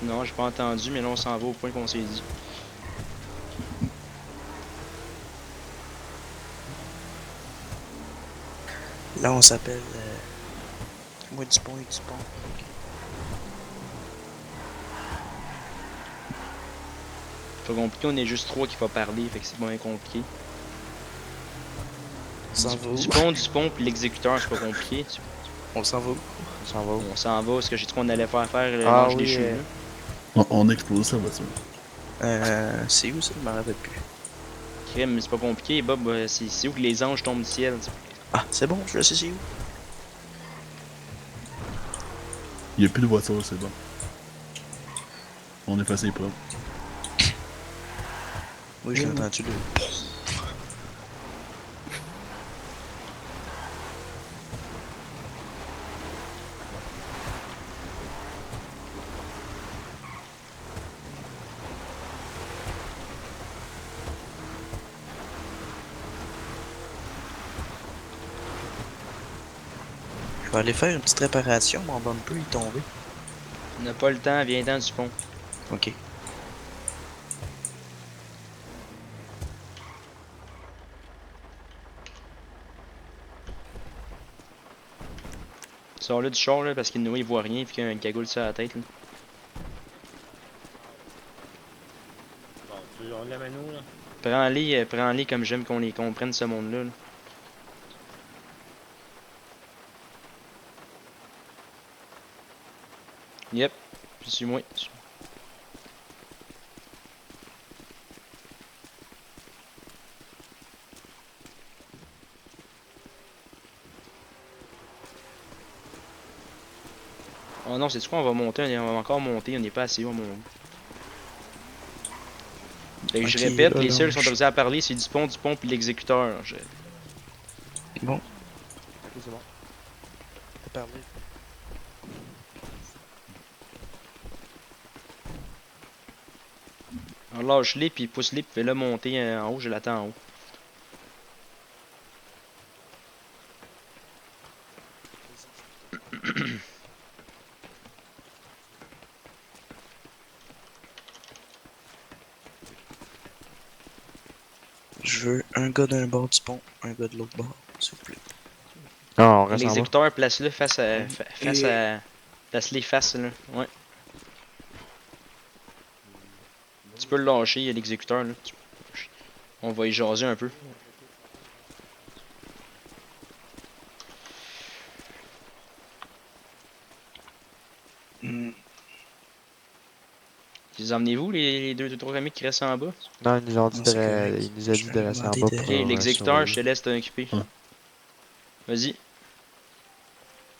Non, j'ai pas entendu, mais là on s'en va au point qu'on s'est dit. Là, on s'appelle... Moi du pont et du pont. C'est pas compliqué, on est juste trois qui va parler, fait que c'est moins compliqué. On s'en va où? Dupont, puis l'exécuteur, c'est pas compliqué. On s'en va où? On s'en va où? On s'en va, parce que j'ai dit qu'on allait faire Ah l'ange oui, déchu, là. On explose sa voiture. C'est où ça? Je m'en rappelle plus. Crème, c'est pas compliqué, Bob, c'est où que les anges tombent du ciel, t'sais. Ah, c'est bon, je sais c'est où. Il n'y a plus de voiture, c'est bon. On est passé pas. Oui, je l'ai entendu là. Je vais aller faire une petite réparation, mon bumper est tombé. On n'a pas le temps, viens-t'en du pont. Ok. Sors là du char, là, parce qu'il nous, il voit rien, puis qu'il y a une cagoule sur la tête, là. Bon, on l'amène où, là? Prends-les comme j'aime qu'on les comprenne, ce monde-là, là. Yep, suis-moi. Oh non, c'est quoi, on va monter, on va encore monter, on n'est pas assez haut, mon. Fait que je Ok, répète, là, les seuls qui sont je- autorisés à parler, c'est Dupont, puis l'exécuteur. Bon, Ok, c'est bon. on peut parler. Alors lâche-les, puis pousse-les, puis fais-le monter en haut, je l'attends en haut. Je veux un gars d'un bord du pont, un gars de l'autre bord, s'il vous plaît. Non, on reste en bas. L'exécuteur, place-le face à. Mm. Face à. Place-les face, là. Ouais. Tu peux le lâcher, l'exécuteur, là. On va y jaser un peu. Mm. Les emmenez-vous, les deux, trois amis qui restent en bas? Non, ils nous ont dit Non, c'est correct. il nous a Je dit vais de lui rester en demander bas de... Ok, pour l'exécuteur, je te surveiller. laisse t'occuper. Ouais. Vas-y.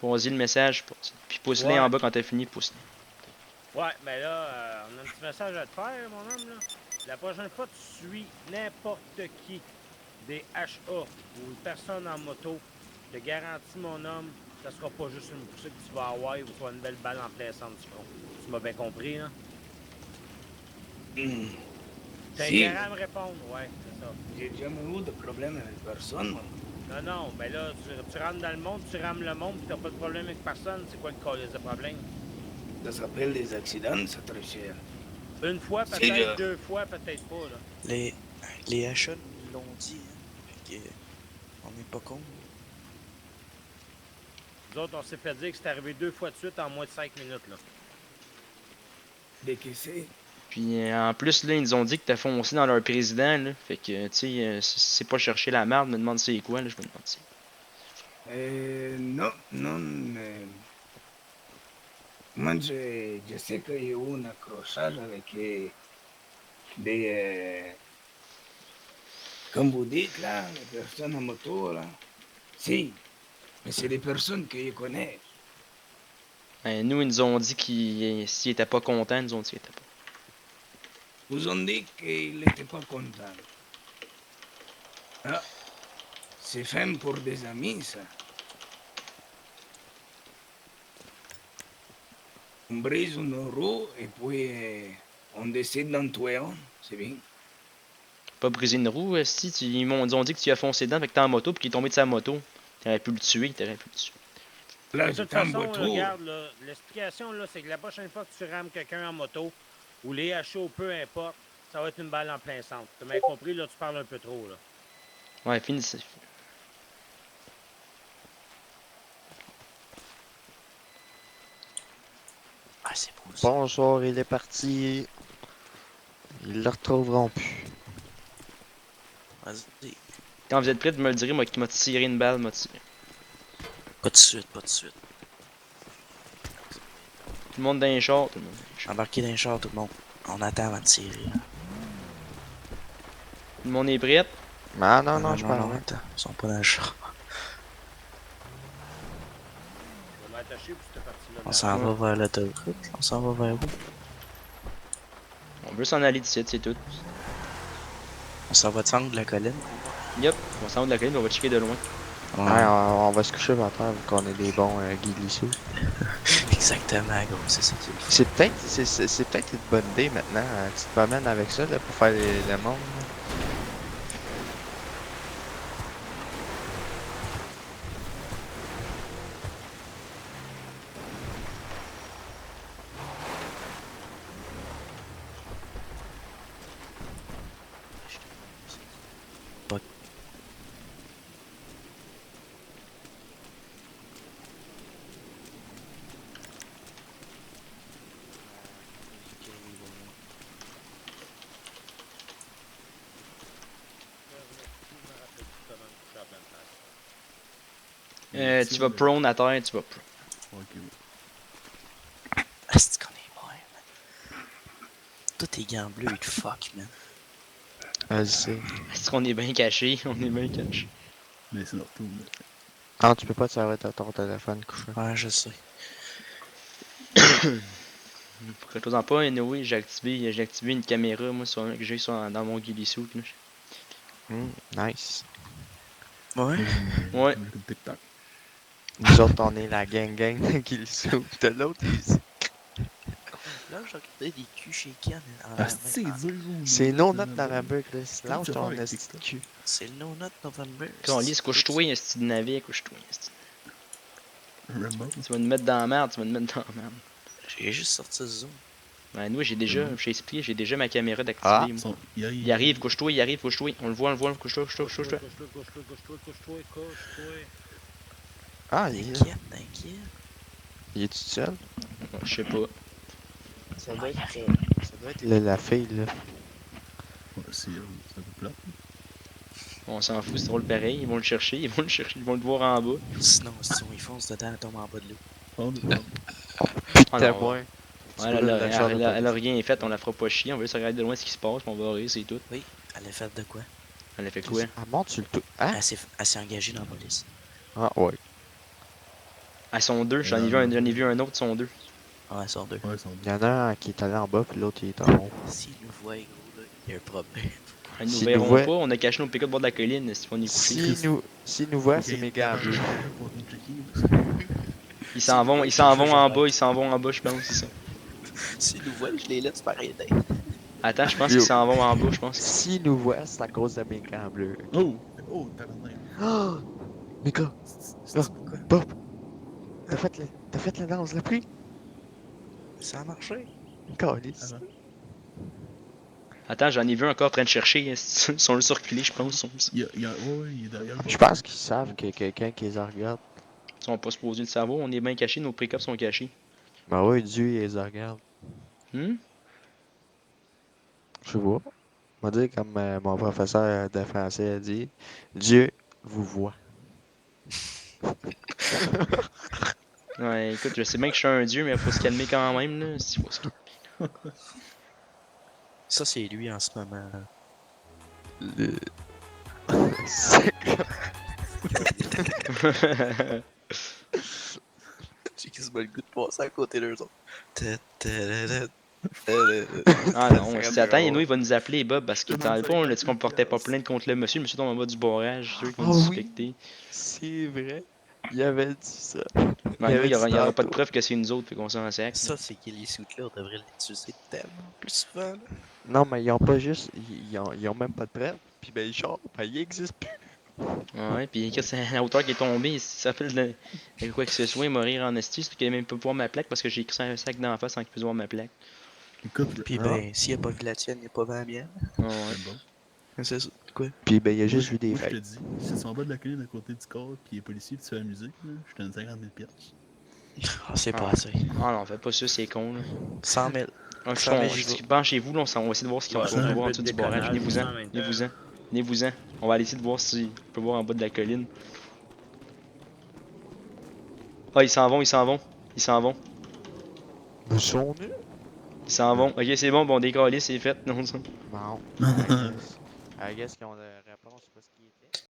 Pose-y le message. Puis pousse-les Ouais. en bas quand t'as fini, pousse-les. Ouais, mais là, on a un petit message à te faire, mon homme, là. La prochaine fois, tu suis n'importe qui, des HA ou une personne en moto, je te garantis, mon homme, ça sera pas juste une poussée que tu vas avoir ou soit une belle balle en plein centre du front. Tu m'as bien compris, là? Mm. T'as Si, intérêt à me répondre, ouais, c'est ça. j'ai jamais eu de problème avec personne, moi. Non, non, mais là, tu rentres dans le monde, tu rames le monde, pis t'as pas de problème avec personne. C'est quoi le cause de problème? Ça s'appelle des accidents, c'est très cher. Une fois, C'est peut-être, là. deux fois, peut-être pas, là. Les achats nous l'ont dit, hein. Fait que, on n'est pas con. Nous autres, on s'est fait dire que c'est arrivé deux fois de suite en moins de 5 minutes, là. Dès que c'est, Puis en plus, là, ils nous ont dit que t'as foncé dans leur président, là. Fait que, tu sais, c'est pas chercher la merde, me demande c'est quoi, là, je me demande c'est. non, non, mais moi, je sais qu'il y a eu un accrochage avec des, comme vous dites, là, les personnes en moto, là. Si, mais c'est des personnes que je connais. Ben, nous, ils nous ont dit qu'ils s'ils étaient pas contents, ils nous ont dit qu'ils étaient pas. Vous ont dit qu'il n'était pas content. Ah, c'est fait pour des amis, ça. On brise une roue et puis on décide d'en tuer un, c'est bien. Pas briser une roue, si, ils nous ont dit que tu as foncé dedans, fait que t'es en moto, puis qu'il est tombé de sa moto. T'aurais pu le tuer, t'aurais pu le tuer. Là, De toute j'étais en façon, là, moto. regarde, là, l'explication, là, c'est que la prochaine fois que tu rames quelqu'un en moto, ou les HO, peu importe, ça va être une balle en plein centre. T'as bien compris, là, tu parles un peu trop, là. Ouais, finissez. Ah, c'est beau ça. Bonsoir, il est parti. Ils le retrouveront plus. Vas-y. Quand vous êtes prêts, vous me le direz, moi qui m'a tiré une balle, m'a tiré. Pas de suite, pas de suite. Tout le monde dans les chars, tout le monde dans les chars. Embarquez dans les chars, tout le monde. On attend avant de tirer. Là. Tout le monde est prêt? Ah non, je parle. attends. Ils sont pas dans le char. Je vais m'attacher pour cette partie-là. On s'en va vers l'autoroute. On s'en va vers où? On veut s'en aller d'ici, c'est tout. On s'en va descendre de la colline. Yup, on s'en va de la colline, on va checker de loin. Ouais, on va se coucher par terre vu qu'on est des bons Guy Lissou. Exactement, gros. C'est ça qu'il faut. C'est peut-être une bonne idée maintenant. Tu te promènes avec ça là, pour faire le monde. Là. Tu vas prone à terre, tu vas prone. Ok, ouais. Ah, c'est qu'on est bon, man. Tous tes gants bleus, ils te fuck, man. Je sais. Est-ce qu'on est bien caché? On est bien caché. Mais c'est notre tour. Là. Ah, tu peux pas te servir de ton téléphone couché. Ouais, je sais. Faites-en pas, anyway, j'ai activé une caméra, moi, que j'ai dans mon ghillie suit. Là. Nice. Ouais. Ouais. Comme TikTok. Nous autres, on est la gang de Guy Lissou. De l'autre, ici. Là, j'ai regardé des culs chez Ken. Ah, c'est dur. C'est nos notes November, Chris. Lâche tu ton fais avec esti TikTok? cul. C'est le no-not November. Quand on lit, couche-toi, un style de navet, couche-toi. Rambo. Tu vas nous mettre dans la merde, tu vas nous mettre dans la merde. J'ai juste sorti ce zoom. Ouais, nous, j'ai déjà, j'ai expliqué, j'ai déjà ma caméra d'activer. Ah. Moi. Son- Il arrive, couche-toi, il arrive, couche-toi. On le voit, couche-toi. Couche-toi. Ah, il est là. T'inquiète. Il est tout seul? Ouais, je sais pas. Ça doit être la fille, là. Ouais, c'est un peu plat. On s'en fout, c'est drôle pareil. Ils vont le chercher, ils vont le voir en bas. Sinon, si on y fonce dedans, elle tombe en bas de l'eau. Oh, Ah Putain, non, moi. Ouais, elle a rien fait, on la fera pas chier. On veut se regarder de loin ce qui se passe, puis on va rire, c'est tout. Oui, elle a fait de quoi? Elle a fait quoi? Ah, monte sur le tout. Hein? Elle s'est engagée dans la police. Ah, ouais. Ah, sont deux, j'en ai vu un autre, sont deux. Ouais, elles sont deux. ouais, son Il y en a un qui est allé en bas, puis l'autre, il est en haut. S'ils nous voient, gros, là, il y a un problème. Ils nous S'ils verront nous voient- pas, on a caché nos pick-up au bord de la colline, si on est couché. Si nous voient, c'est méga bleu. Ils s'en vont en bas, je pense, c'est ça. S'ils nous voient, je les laisse par aider. Attends, je pense qu'ils s'en vont en bas, je pense. Si nous voient, c'est à cause de méga bleu. Oh! Oh, t'as l'air. Oh! Méga! Bob! T'as fait la danse, la pluie? Ça a marché. Calice. Attends, j'en ai vu encore en train de chercher. Ils sont le circulés, je pense. Ouais, il est derrière. Je pense qu'ils savent qu'il y a quelqu'un qui les regarde. Ils sont pas supposés le savoir, on est bien cachés, nos pick-up sont cachés. Ben ouais, Dieu, il les regarde. Hmm? Je vois. On va dire comme mon professeur de français a dit, Dieu vous voit. Ouais, écoute, je sais bien que je suis un dieu, mais faut se calmer quand même, là. Faut se Ça, c'est lui en ce moment. Le... calmer. J'ai quasiment le goût de passer à côté d'eux autres. Ah non, si attends, et nous, il va nous appeler, Bob, parce qu'il dans le fond, on a dit qu'on portait pas plainte contre le monsieur tombe en bas du barrage, ceux qui vont Ah nous oui. suspecter. C'est vrai. Il avait dit ça. Ouais, nous, il y aura pas de tantôt. preuve que c'est nous autres, fait qu'on s'en sac. Ça, c'est que les soutes-là, on devrait l'utiliser tellement plus souvent. Là. Non, mais ils ont pas juste. Ils ont même pas de preuve. Puis ben, le char, ben, il existe plus. Ouais, pis que c'est la hauteur qui est tombée, si ça fait de quoi que ce soit, il va rire en esti, c'est qu'il même pas voir ma plaque parce que j'ai écrit un sac d'en face sans qu'il puisse voir ma plaque. Écoute, Puis ben, s'il a pas vu la tienne, il a pas vu la mienne. Ouais. c'est bon. C'est ça. Quoi? Puis ben, il a juste Moi, vu des moi, je te feuilles. dis, si tu en bas de la colline à côté du corps, pis les policiers, pis tu fais la musique, là, je te donne 50 000 piastres. Ah, c'est pas Ah. assez. Ah non, fais pas ça, c'est con là. 100 000. Ah, Ça, mais j'y vais. Penchez-vous, là, on va essayer de voir ce qu'on Ouais, peut c'est un voir en peu dessous de du barrage. déconnage, Venez-vous-en, ça, en même temps. venez-vous-en, venez-vous-en. On va aller essayer de voir si on peut voir en bas de la colline. Ah, ils s'en vont, ils s'en vont, ils s'en vont, Ils sont nus? ils s'en vont. Ok, c'est bon, bon, décoller, c'est fait. Non, ça. Non. I guess qu'ils ont la réponse, c'est pas ce qui était.